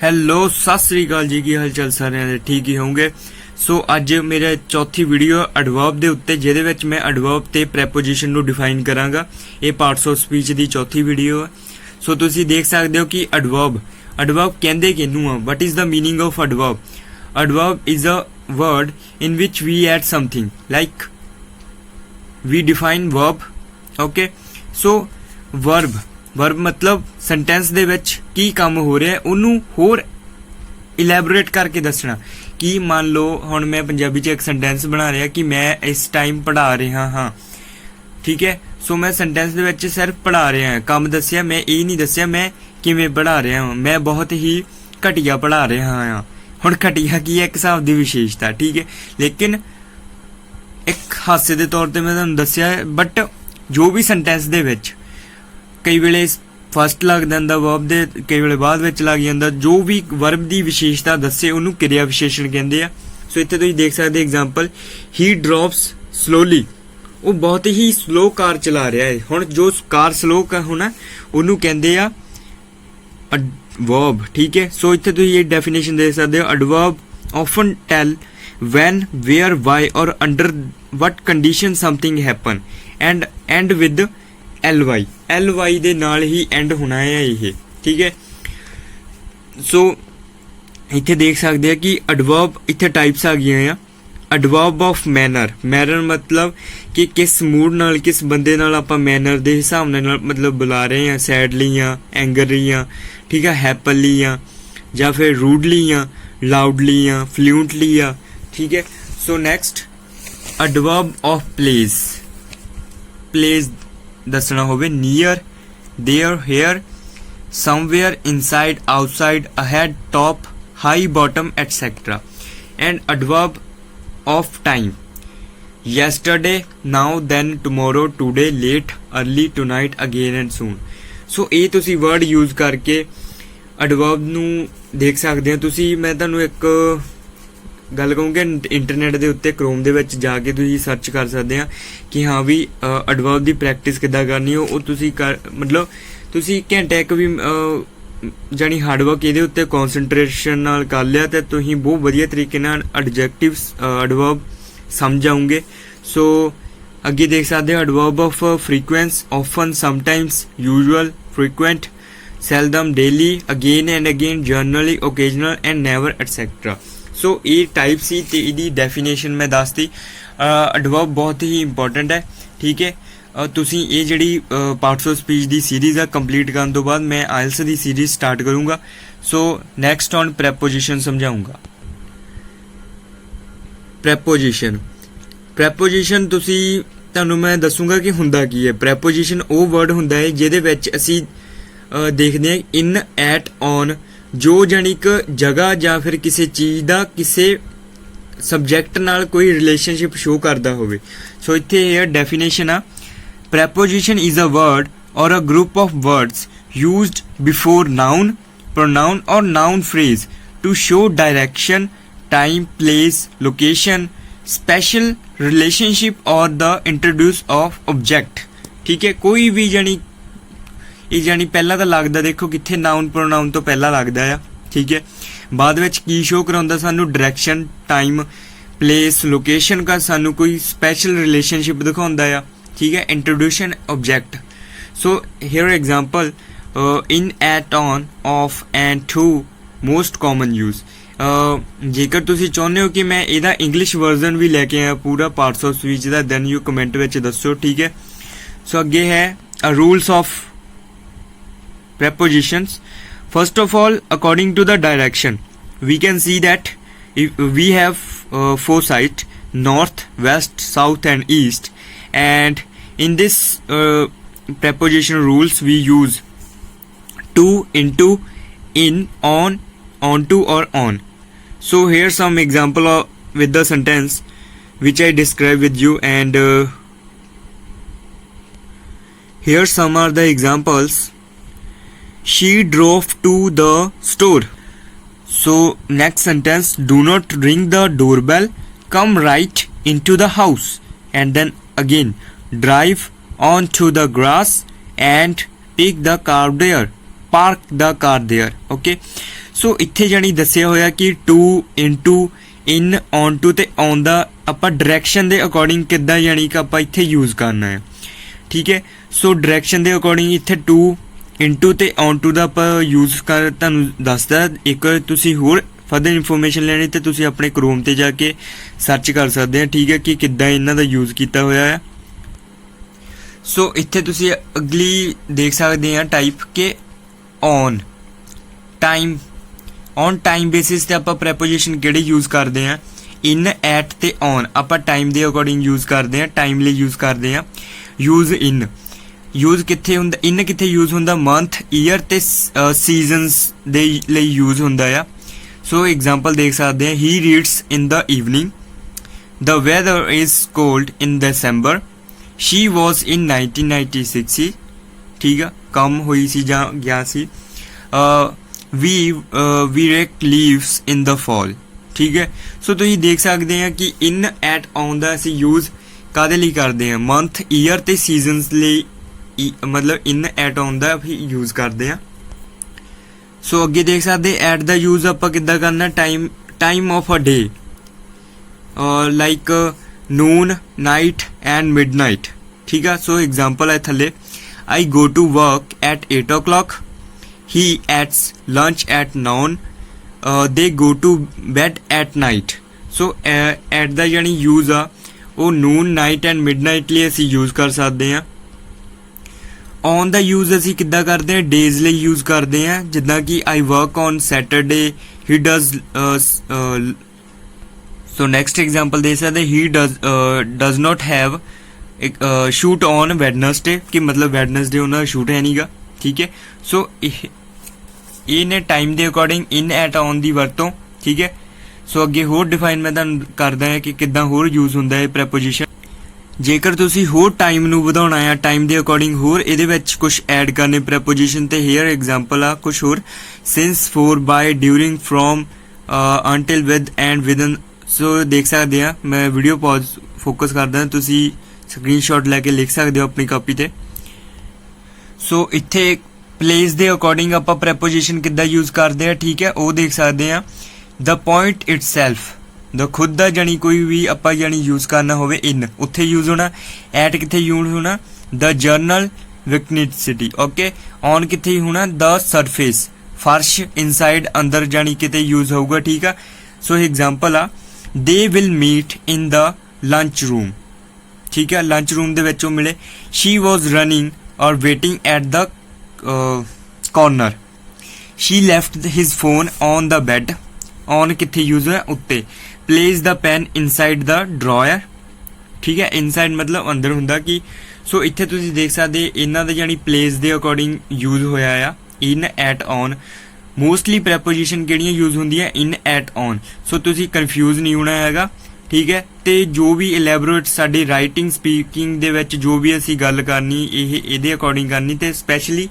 Hello Sat Sri ਅਕਾਲ ਜੀ, ਕੀ ਹਾਲ ਚਾਲ ਸਾਰਿਆਂ ਦੇ? ਠੀਕ ਹੀ ਹੋਣਗੇ। ਸੋ ਅੱਜ ਮੇਰਾ ਚੌਥੀ ਵੀਡੀਓ ਐਡਵਰਬ ਦੇ ਉੱਤੇ, ਜਿਹਦੇ ਵਿੱਚ ਮੈਂ ਐਡਵਰਬ ਤੇ ਪ੍ਰੈਪੋਜੀਸ਼ਨ ਨੂੰ ਡਿਫਾਈਨ ਕਰਾਂਗਾ। ਇਹ ਪਾਰਟਸ ਆਫ ਸਪੀਚ ਦੀ ਚੌਥੀ ਵੀਡੀਓ ਹੈ। ਸੋ ਤੁਸੀਂ ਦੇਖ ਸਕਦੇ ਹੋ ਕਿ ਐਡਵਰਬ ਕਹਿੰਦੇ ਕਿਹਨੂੰ ਆ। What is the meaning of adverb? Adverb is a word in which we add something, like we define verb. Okay, so verb ਮਤਲਬ ਸੈਂਟੈਂਸ ਦੇ ਵਿੱਚ ਕੀ ਕੰਮ ਹੋ ਰਿਹਾ ਉਹਨੂੰ ਹੋਰ ਇਲੈਬੋਰੇਟ ਕਰਕੇ ਦੱਸਣਾ। ਕਿ ਮੰਨ ਲਓ ਹੁਣ ਮੈਂ ਪੰਜਾਬੀ 'ਚ ਇੱਕ ਸੈਂਟੈਂਸ ਬਣਾ ਰਿਹਾ ਕਿ ਮੈਂ ਇਸ ਟਾਈਮ ਪੜ੍ਹਾ ਰਿਹਾ ਹਾਂ, ਠੀਕ ਹੈ। ਸੋ ਮੈਂ ਸੈਂਟੈਂਸ ਦੇ ਵਿੱਚ ਸਿਰਫ ਪੜ੍ਹਾ ਰਿਹਾ, ਕੰਮ ਦੱਸਿਆ, ਮੈਂ ਇਹ ਨਹੀਂ ਦੱਸਿਆ ਮੈਂ ਕਿਵੇਂ ਪੜ੍ਹਾ ਰਿਹਾ ਹਾਂ। ਮੈਂ ਬਹੁਤ ਹੀ ਘਟੀਆ ਪੜ੍ਹਾ ਰਿਹਾ ਹਾਂ। ਹੁਣ ਘਟੀਆ ਕੀ ਹੈ? ਇੱਕ ਹਿਸਾਬ ਦੀ ਵਿਸ਼ੇਸ਼ਤਾ, ਠੀਕ ਹੈ। ਲੇਕਿਨ ਇੱਕ ਹਾਸੇ ਦੇ ਤੌਰ ਤੇ ਮੈਂ ਤੁਹਾਨੂੰ ਦੱਸਿਆ ਹੈ। ਬਟ ਜੋ ਵੀ ਸੈਂਟੈਂਸ ਦੇ ਵਿੱਚ ਕਈ ਵੇਲੇ ਫਸਟ ਲੱਗ ਜਾਂਦਾ ਵਰਬ ਦੇ, ਕਈ ਵੇਲੇ ਬਾਅਦ ਵਿੱਚ ਲੱਗ ਜਾਂਦਾ। ਜੋ ਵੀ ਵਰਬ ਦੀ ਵਿਸ਼ੇਸ਼ਤਾ ਦੱਸੇ ਉਹਨੂੰ ਕਿਰਿਆ ਵਿਸ਼ੇਸ਼ਣ ਕਹਿੰਦੇ ਆ। ਸੋ ਇੱਥੇ ਤੁਸੀਂ ਦੇਖ ਸਕਦੇ ਐਗਜ਼ਾਮਪਲ, ਹੀ ਡਰੋਪਸ ਸਲੋਲੀ। ਉਹ ਬਹੁਤ ਹੀ ਸਲੋ ਕਾਰ ਚਲਾ ਰਿਹਾ ਹੈ। ਹੁਣ ਜੋ ਕਾਰ ਸਲੋ ਹੋਣਾ ਉਹਨੂੰ ਕਹਿੰਦੇ ਆ verb, ਠੀਕ ਹੈ। ਸੋ ਇੱਥੇ ਤੁਸੀਂ ਇਹ ਡੈਫੀਨੇਸ਼ਨ ਦੇ ਸਕਦੇ ਹੋ। Adverb often tell when, where, why or under what condition something happen and end with ly ਦੇ ਨਾਲ ਹੀ ਐਂਡ ਹੋਣਾ ਹੈ ਇਹ, ਠੀਕ ਹੈ। ਸੋ ਇੱਥੇ ਦੇਖ ਸਕਦੇ ਆ ਕਿ ਐਡਵਰਬ ਇੱਥੇ ਟਾਈਪਸ ਆ ਗਈਆਂ ਆ। ਐਡਵਰਬ ਆਫ ਮੈਨਰ ਮਤਲਬ ਕਿ ਕਿਸ ਮੂਡ ਨਾਲ, ਕਿਸ ਬੰਦੇ ਨਾਲ ਆਪਾਂ ਮੈਨਰ ਦੇ ਹਿਸਾਬ ਨਾਲ ਮਤਲਬ ਬੁਲਾ ਰਹੇ ਹਾਂ। ਸੈਡਲੀ ਆ, ਐਂਗਰਲੀ ਆ, ਠੀਕ ਹੈ, ਹੈਪਲੀ ਆ, ਜਾਂ ਫਿਰ ਰੂਡਲੀ ਆ, ਲਾਊਡਲੀ ਆ, ਫਲੂਐਂਟਲੀ ਆ, ਠੀਕ ਹੈ। So next adverb of place ਦੱਸਣਾ ਹੋਵੇ near, there, here, somewhere, inside, outside, ahead, top, high, bottom, etcetera. And adverb of time, yesterday, now, then, tomorrow, today, late, early, tonight, again and soon. ਸੋ ਇਹ ਤੁਸੀਂ word use ਕਰਕੇ adverb ਨੂੰ ਦੇਖ ਸਕਦੇ ਹੋ ਤੁਸੀਂ। ਮੈਂ ਤੁਹਾਨੂੰ ਇੱਕ ਗੱਲ ਕਹੂੰਗਾ, ਇੰਟਰਨੈਟ ਦੇ ਉੱਤੇ ਕ੍ਰੋਮ ਦੇ ਵਿੱਚ ਜਾ ਕੇ ਤੁਸੀਂ ਸਰਚ ਕਰ ਸਕਦੇ ਆ ਕਿ ਹਾਂ ਵੀ ਐਡਵਰਬ ਦੀ ਪ੍ਰੈਕਟਿਸ ਕਿੱਦਾਂ ਕਰਨੀ ਉਹ ਤੁਸੀਂ ਮਤਲਬ ਤੁਸੀਂ ਘੰਟੇ ਇੱਕ ਵੀ ਜਾਣੀ ਹਾਰਡ ਵਰਕ ਇਹਦੇ ਉੱਤੇ ਕੌਨਸੈਂਟਰੇਸ਼ਨ ਨਾਲ ਕਰ ਲਿਆ ਤੇ ਤੁਸੀਂ ਬਹੁਤ ਵਧੀਆ ਤਰੀਕੇ ਨਾਲ ਐਡਜੈਕਟਿਵਸ ਐਡਵਰਬ ਸਮਝ ਜਾਓਗੇ। ਸੋ ਅੱਗੇ ਦੇਖ ਸਕਦੇ ਹੋ adverb of frequency, often, sometimes, usual, frequent, seldom, daily, again and again, generally, occasional and never, etc. ਸੋ ਇਹ ਟਾਈਪ ਸੀ ਤੇ ਇਹਦੀ ਡੈਫੀਨੇਸ਼ਨ ਮੈਂ ਦੱਸਤੀ। ਐਡਵਰਬ ਬਹੁਤ ਹੀ ਇੰਪੋਰਟੈਂਟ ਹੈ, ਠੀਕ ਹੈ। ਤੁਸੀਂ ਇਹ ਜਿਹੜੀ ਪਾਰਟਸ ਆਫ ਸਪੀਚ ਦੀ ਸੀਰੀਜ਼ ਆ ਕੰਪਲੀਟ ਕਰਨ ਤੋਂ ਬਾਅਦ ਮੈਂ ਆਇਲਸ ਦੀ ਸੀਰੀਜ਼ ਸਟਾਰਟ ਕਰੂੰਗਾ। ਸੋ ਨੈਕਸਟ ਔਨ ਪ੍ਰੈਪੋਜੀਸ਼ਨ ਸਮਝਾਉਂਗਾ। ਪ੍ਰੈਪੋਜੀਸ਼ਨ ਤੁਸੀਂ ਤੁਹਾਨੂੰ ਮੈਂ ਦੱਸੂਗਾ ਕਿ ਹੁੰਦਾ ਕੀ ਹੈ। ਪ੍ਰੈਪੋਜੀਸ਼ਨ ਉਹ ਵਰਡ ਹੁੰਦਾ ਹੈ ਜਿਹਦੇ ਵਿੱਚ ਅਸੀਂ ਦੇਖਦੇ ਹਾਂ ਇਨ, ਐਟ, ਔਨ, ਜੋ ਜਾਣੀ ਇੱਕ ਜਗ੍ਹਾ ਜਾਂ ਫਿਰ ਕਿਸੇ ਚੀਜ਼ ਦਾ ਕਿਸੇ ਸਬਜੈਕਟ ਨਾਲ ਕੋਈ ਰਿਲੇਸ਼ਨਸ਼ਿਪ ਸ਼ੋ ਕਰਦਾ ਹੋਵੇ। ਸੋ ਇੱਥੇ ਇਹ ਡੈਫੀਨੇਸ਼ਨ ਆ, preposition is a word or a group of words used before noun, pronoun or noun phrase to show direction, time, place, location, special relationship or the introduce of object, ਠੀਕ ਹੈ। ਕੋਈ ਵੀ ਜਾਣੀ ਇਹ ਜਾਣੀ ਪਹਿਲਾਂ ਤਾਂ ਲੱਗਦਾ, ਦੇਖੋ ਕਿੱਥੇ ਨਾउन ਪ੍ਰੋਨਾउन ਤੋਂ ਪਹਿਲਾਂ ਲੱਗਦਾ ਆ, ਠੀਕ ਹੈ। ਬਾਅਦ ਵਿੱਚ ਕੀ ਸ਼ੋ ਕਰਾਉਂਦਾ ਸਾਨੂੰ? ਡਾਇਰੈਕਸ਼ਨ, ਟਾਈਮ, ਪਲੇਸ, ਲੋਕੇਸ਼ਨ ਦਾ ਸਾਨੂੰ ਕੋਈ ਸਪੈਸ਼ਲ ਰਿਲੇਸ਼ਨਸ਼ਿਪ ਦਿਖਾਉਂਦਾ ਆ, ਠੀਕ ਹੈ। Introduction, object. So here example, in, at, on, of and to most common use. ਜੇਕਰ ਤੁਸੀਂ ਚਾਹੁੰਦੇ ਹੋ ਕਿ ਮੈਂ ਇਹਦਾ ਇੰਗਲਿਸ਼ ਵਰਜ਼ਨ ਵੀ ਲੈ ਕੇ ਆਇਆ ਪੂਰਾ ਪਾਰਟਸ ਆਫ ਸਪੀਚ ਦਾ, ਦੈਨ ਯੂ ਕਮੈਂਟ ਵਿੱਚ ਦੱਸੋ, ਠੀਕ ਹੈ। ਸੋ ਅੱਗੇ ਹੈ rules of prepositions. First of all, according to the direction, we can see that if we have four sides: north, west, south and east. And in this preposition rules we use to, into, in, on, onto or on. So here some example with the sentence which I describe with you, and here some are the examples. She drove to the store. So next sentence, do not ring the doorbell, come right into the house. And then again, drive onto the grass and pick the car there, park the car there. Okay, so ਇੱਥੇ ਜਾਣੀ ਦੱਸਿਆ ਹੋਇਆ ਕਿ to, into, in, on to ਤੇ on ਦਾ ਆਪਾਂ direction ਦੇ according ਕਿੱਦਾਂ ਜਾਣੀ ਕਿ ਆਪਾਂ ਇੱਥੇ ਯੂਜ਼ ਕਰਨਾ ਹੈ। ਠੀਕ ਹੈ, ਸੋ ਡਾਇਰੈਕਸ਼ਨ ਦੇ ਅਕੋਰਡਿੰਗ ਇੱਥੇ ਟੂ, ਇਨਟੂ ਤੇ ਔਨ ਟੂ ਦਾ ਆਪਾਂ ਯੂਜ਼ ਕਰ ਤੁਹਾਨੂੰ ਦੱਸਦਾ। ਇੱਕ ਤੁਸੀਂ ਹੋਰ ਫਰਦਰ ਇਨਫੋਰਮੇਸ਼ਨ ਲੈਣੀ ਤੇ ਤੁਸੀਂ ਆਪਣੇ ਕਰੋਮ ਤੇ ਜਾ ਕੇ ਸਰਚ ਕਰ ਸਕਦੇ ਆ। ਠੀਕ ਹੈ, ਕਿ ਕਿੱਦਾਂ ਇਹਨਾਂ ਦਾ ਯੂਜ਼ ਕੀਤਾ ਹੋਇਆ ਹੈ। ਸੋ ਇੱਥੇ ਤੁਸੀਂ ਅਗਲੀ ਦੇਖ ਸਕਦੇ ਆ ਟਾਈਪ ਕਿ on time, on time basis ਤੇ ਆਪਾਂ ਪ੍ਰੈਪੋਜੀਸ਼ਨ ਕਿਹੜੇ ਯੂਜ਼ ਕਰਦੇ ਆ। ਇਨ, ਐਟ ਤੇ ਔਨ ਆਪਾਂ ਟਾਈਮ ਦੇ ਅਕੋਰਡਿੰਗ ਯੂਜ਼ ਕਰਦੇ ਆ, ਟਾਈਮ ਲਈ ਯੂਜ਼ ਕਰਦੇ ਆ। ਯੂਜ਼ ਇਨ, ਯੂਜ਼ ਕਿੱਥੇ ਹੁੰਦਾ, ਇਨ ਕਿੱਥੇ ਯੂਜ਼ ਹੁੰਦਾ, ਮੰਥ, ਈਅਰ ਤੇ ਸੀਜ਼ਨਸ ਦੇ ਲਈ ਯੂਜ਼ ਹੁੰਦਾ ਆ। ਸੋ ਐਗਜ਼ਾਮਪਲ ਦੇਖ ਸਕਦੇ ਆ, he reads in the evening, the weather is cold in December, she was in 1996 ਸੀ। ਠੀਕ ਆ, ਕੰਮ ਹੋਈ ਸੀ ਜਾਂ ਗਿਆ ਸੀ। we rake leaves in the fall। ਠੀਕ ਹੈ, ਸੋ ਤੁਸੀਂ ਦੇਖ ਸਕਦੇ ਆ ਕਿ ਇਨ, ਐਟ, ਔਨ ਦਾ ਅਸੀਂ ਯੂਜ਼ ਕਾਹਦੇ ਲਈ ਕਰਦੇ ਆ, ਮੰਥ, ਈਅਰ ਤੇ ਸੀਜ਼ਨਸ ਲਈ ਮਤਲਬ ਇਨ, ਐਟ, ਔਨ ਦਾ ਵੀ ਯੂਜ਼ ਕਰਦੇ ਆ। ਸੋ ਅੱਗੇ ਦੇਖ ਸਕਦੇ ਐਟ ਦਾ ਯੂਜ਼ ਆਪਾਂ ਕਿੱਦਾਂ ਕਰਨਾ, time of a day, like noon, night and midnight. ਠੀਕ ਆ, ਸੋ ਐਗਜ਼ਾਮਪਲ ਹੈ ਥੱਲੇ, I go to work at 8 o'clock, he eats lunch at noon, they go to bed at night। so at ਦਾ ਜਾਨੀ use ਆ ਉਹ ਨੂਨ, night and midnight ਲਈ ਅਸੀਂ use ਕਰ ਸਕਦੇ ਆ। ਔਨ ਦਾ ਯੂਜ਼ ਅਸੀਂ ਕਿੱਦਾਂ ਕਰਦੇ ਆ, ਡੇਜ਼ ਲਈ ਯੂਜ਼ ਕਰਦੇ ਆ, ਜਿੱਦਾਂ ਕਿ I work on Saturday, he does. So next example ਦੇ ਸਕਦੇ, he does not have shoot on Wednesday, ਕਿ ਮਤਲਬ ਵੈਡਨਸਡੇ ਉਹਨਾਂ ਦਾ ਸ਼ੂਟ ਹੈ ਨਹੀਂਗਾ। ਠੀਕ ਹੈ, ਸੋ ਇਹ ਨੇ ਟਾਈਮ ਦੇ according in, at, on the ਵਰਤੋਂ। ਠੀਕ ਹੈ, ਸੋ ਅੱਗੇ ਹੋਰ ਡਿਫਾਈਨ ਮੈਂ ਤੁਹਾਨੂੰ ਕਰਦਾ ਹਾਂ ਕਿ ਕਿੱਦਾਂ ਹੋਰ ਯੂਜ਼ ਹੁੰਦਾ ਹੈ ਪ੍ਰੈਪੋਜੀਸ਼ਨ। ਜੇਕਰ ਤੁਸੀਂ ਹੋਰ ਟਾਈਮ ਨੂੰ ਵਧਾਉਣਾ ਆ, ਟਾਈਮ ਦੇ ਅਕੋਰਡਿੰਗ ਹੋਰ ਇਹਦੇ ਵਿੱਚ ਕੁਝ ਐਡ ਕਰਨੇ ਪ੍ਰੈਪੋਜੀਸ਼ਨ ਤੇ ਹੇਅਰ ਐਗਜ਼ਾਮਪਲ ਆ ਕੁਝ ਹੋਰ, since, for, by, during, from, until, with and within. So ਦੇਖ ਸਕਦੇ ਆ, ਮੈਂ ਵੀਡੀਓ ਪੌਜ਼ ਫੋਕਸ ਕਰਦਾ, ਤੁਸੀਂ ਸਕਰੀਨਸ਼ਾਟ ਲੈ ਕੇ ਲਿਖ ਸਕਦੇ ਹੋ ਆਪਣੀ ਕਾਪੀ ਤੇ। ਸੋ ਇੱਥੇ ਪਲੇਸ ਦੇ ਅਕੋਰਡਿੰਗ ਆਪਾਂ ਪ੍ਰੈਪੋਜੀਸ਼ਨ ਕਿੱਦਾਂ ਯੂਜ਼ ਕਰਦੇ ਆ। ਠੀਕ ਹੈ, ਉਹ ਦੇਖ ਸਕਦੇ ਆ, ਦ ਪੁਆਇੰਟ ਇਟਸੈਲਫ, ਦ ਖੁਦ ਦਾ ਜਾਨੀ ਕੋਈ ਵੀ ਆਪਾਂ ਜਾਨੀ ਯੂਜ਼ ਕਰਨਾ ਹੋਵੇ ਇਨ, ਉੱਥੇ ਯੂਜ਼ ਹੋਣਾ। ਐਟ ਕਿੱਥੇ ਯੂਜ਼ ਹੋਣਾ, ਦ ਜਰਨਲ ਵਿਕਨਿਸਿਟੀ। ਓਕੇ, ਔਨ ਕਿੱਥੇ ਹੋਣਾ, ਦ ਸਰਫੇਸ, ਫਰਸ਼, ਇਨਸਾਈਡ, ਅੰਦਰ ਜਾਨੀ ਕਿਤੇ ਯੂਜ਼ ਹੋਊਗਾ। ਠੀਕ ਆ, ਸੋ ਐਗਜ਼ਾਮਪਲ ਆ, they will meet in the lunch room. ਠੀਕ ਹੈ, ਲੰਚ ਰੂਮ ਦੇ ਵਿੱਚ ਉਹ ਮਿਲੇ। She was running or waiting at the corner, she left his phone on the bed, on ਕਿੱਥੇ ਯੂਜ਼ ਹੋਇਆ, ਉੱਤੇ। place the pen inside the drawer। ਠੀਕ ਹੈ, inside ਮਤਲਬ ਅੰਦਰ ਹੁੰਦਾ ਕਿ। ਸੋ ਇੱਥੇ ਤੁਸੀਂ ਦੇਖ ਸਕਦੇ ਇਹਨਾਂ ਦਾ ਜਾਨੀ place ਦੇ ਅਕੋਰਡਿੰਗ ਯੂਜ਼ ਹੋਇਆ ਆ, in, at, on। Mostly preposition ਕਿਹੜੀਆਂ ਯੂਜ਼ ਹੁੰਦੀਆਂ, in, at, on। ਸੋ ਤੁਸੀਂ ਕਨਫਿਊਜ਼ ਨਹੀਂ ਹੋਣਾ ਹੈਗਾ। ਠੀਕ ਹੈ, ਤੇ ਜੋ ਵੀ ਇਲੈਬੋਰੇਟ ਸਾਡੀ ਰਾਈਟਿੰਗ, ਸਪੀਕਿੰਗ ਦੇ ਵਿੱਚ ਜੋ ਵੀ ਅਸੀਂ ਗੱਲ ਕਰਨੀ ਇਹ ਇਹਦੇ ਅਕੋਰਡਿੰਗ ਕਰਨੀ, ਤੇ ਸਪੈਸ਼ਲੀ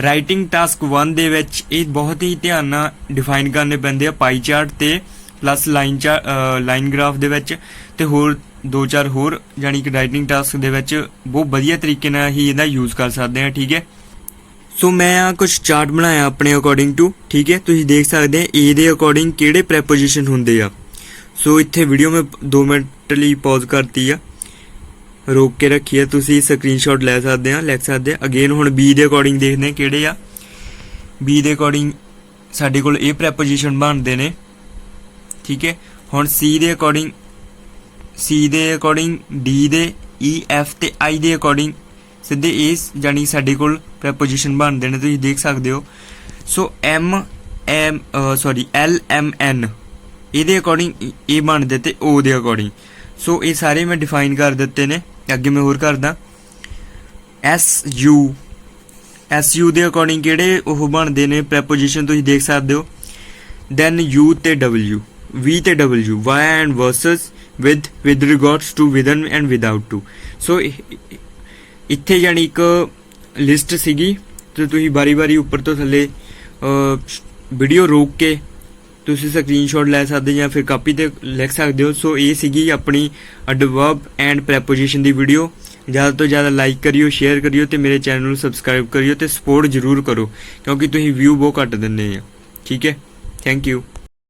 ਰਾਈਟਿੰਗ ਟਾਸਕ 1 ਦੇ ਵਿੱਚ ਇਹ ਬਹੁਤ ਹੀ ਧਿਆਨ ਨਾਲ ਡਿਫਾਈਨ ਕਰਨੇ ਪੈਂਦੇ ਆ, ਪਾਈ ਚਾਰਟ ਤੇ ਪਲੱਸ ਲਾਈਨ ਗ੍ਰਾਫ ਦੇ ਵਿੱਚ, ਤੇ ਹੋਰ 2-4 ਹੋਰ ਜਾਨੀ ਕਿ ਰਾਈਟਿੰਗ ਟਾਸਕ ਦੇ ਵਿੱਚ ਬਹੁਤ ਵਧੀਆ ਤਰੀਕੇ ਨਾਲ ਹੀ ਇਹਦਾ ਯੂਜ਼ ਕਰ ਸਕਦੇ ਆ। ਠੀਕ ਹੈ, ਸੋ ਮੈਂ ਆ ਕੁਝ ਚਾਰਟ ਬਣਾਇਆ ਆਪਣੇ ਅਕੋਰਡਿੰਗ ਟੂ। ਠੀਕ ਹੈ, ਤੁਸੀਂ ਦੇਖ ਸਕਦੇ ਆ ਇਹਦੇ ਅਕੋਰਡਿੰਗ ਕਿਹੜੇ ਪ੍ਰੈਪੋਜੀਸ਼ਨ ਹੁੰਦੇ ਆ। ਸੋ ਇੱਥੇ ਵੀਡੀਓ ਮੈਂ 2 ਮਿੰਟ ਲਈ ਪੌਜ਼ ਕਰਤੀ ਆ, ਰੋਕ ਕੇ ਰੱਖੀ ਆ, ਤੁਸੀਂ ਸਕਰੀਨਸ਼ਾਟ ਲੈ ਸਕਦੇ ਆ, ਲਿਖ ਸਕਦੇ ਆ। ਅਗੇਨ ਹੁਣ ਬੀ ਦੇ ਅਕੋਰਡਿੰਗ ਦੇਖਦੇ ਆ ਕਿਹੜੇ ਆ। ਬੀ ਦੇ ਅਕੋਰਡਿੰਗ ਸਾਡੇ ਕੋਲ ਇਹ ਪ੍ਰੈਪੋਜੀਸ਼ਨ ਬਣਦੇ ਨੇ। ਠੀਕ ਹੈ, ਹੁਣ ਸੀ ਦੇ ਅਕੋਰਡਿੰਗ ਡੀ ਦੇ, ਈ, ਐਫ ਤੇ ਆਈ ਦੇ ਅਕੋਰਡਿੰਗ ਸਿੱਧੇ ਇਸ ਜਾਨੀ ਸਾਡੇ ਕੋਲ ਪ੍ਰੈਪੋਜੀਸ਼ਨ ਬਣਦੇ ਨੇ, ਤੁਸੀਂ ਦੇਖ ਸਕਦੇ ਹੋ। ਸੋ ਐਲ, ਐਮ, ਐਨ ਇਹਦੇ ਅਕੋਰਡਿੰਗ ਇਹ ਬਣਦੇ ਤੇ ਓ ਦੇ ਅਕੋਰਡਿੰਗ। ਸੋ ਇਹ ਸਾਰੇ ਮੈਂ ਡਿਫਾਈਨ ਕਰ ਦਿੱਤੇ ਨੇ। ਅੱਗੇ ਮੈਂ ਹੋਰ ਕਰਦਾ, ਐਸ ਯੂ ਦੇ ਅਕੋਰਡਿੰਗ ਕਿਹੜੇ ਉਹ ਬਣਦੇ ਨੇ ਪ੍ਰੈਪੋਜੀਸ਼ਨ, ਤੁਸੀਂ ਦੇਖ ਸਕਦੇ ਹੋ। ਦੈਨ ਯੂ ਤੇ ਡਬਲਯੂ, ਵੀ ਤੇ ਡਬਲਯੂ, y and versus, with regards to, within and without to. So ਇੱਥੇ ਜਾਨੀ ਇੱਕ ਲਿਸਟ ਸੀਗੀ, ਤੇ ਤੁਸੀਂ ਵਾਰੀ ਉੱਪਰ ਤੋਂ ਥੱਲੇ ਵੀਡੀਓ ਰੋਕ ਕੇ ਤੁਸੀਂ ਸਕਰੀਨਸ਼ਾਟ ਲੈ ਸਕਦੇ ਜਾਂ ਫਿਰ ਕਾਪੀ ਤੇ ਲਿਖ ਸਕਦੇ ਹੋ। ਸੋ ਇਹ ਸੀਗੀ ਆਪਣੀ adverb and preposition the video. ਜ਼ਿਆਦਾ ਤੋਂ ਜ਼ਿਆਦਾ ਲਾਈਕ ਕਰਿਓ, ਸ਼ੇਅਰ ਕਰਿਓ ਤੇ ਮੇਰੇ ਚੈਨਲ ਨੂੰ ਸਬਸਕ੍ਰਾਈਬ ਕਰਿਓ ਤੇ ਸਪੋਰਟ ਜ਼ਰੂਰ ਕਰੋ, ਕਿਉਂਕਿ ਤੁਸੀਂ ਵਿਊ ਬਹੁਤ ਘੱਟ ਦਿੰਦੇ ਆ। ਠੀਕ ਹੈ। Thank you.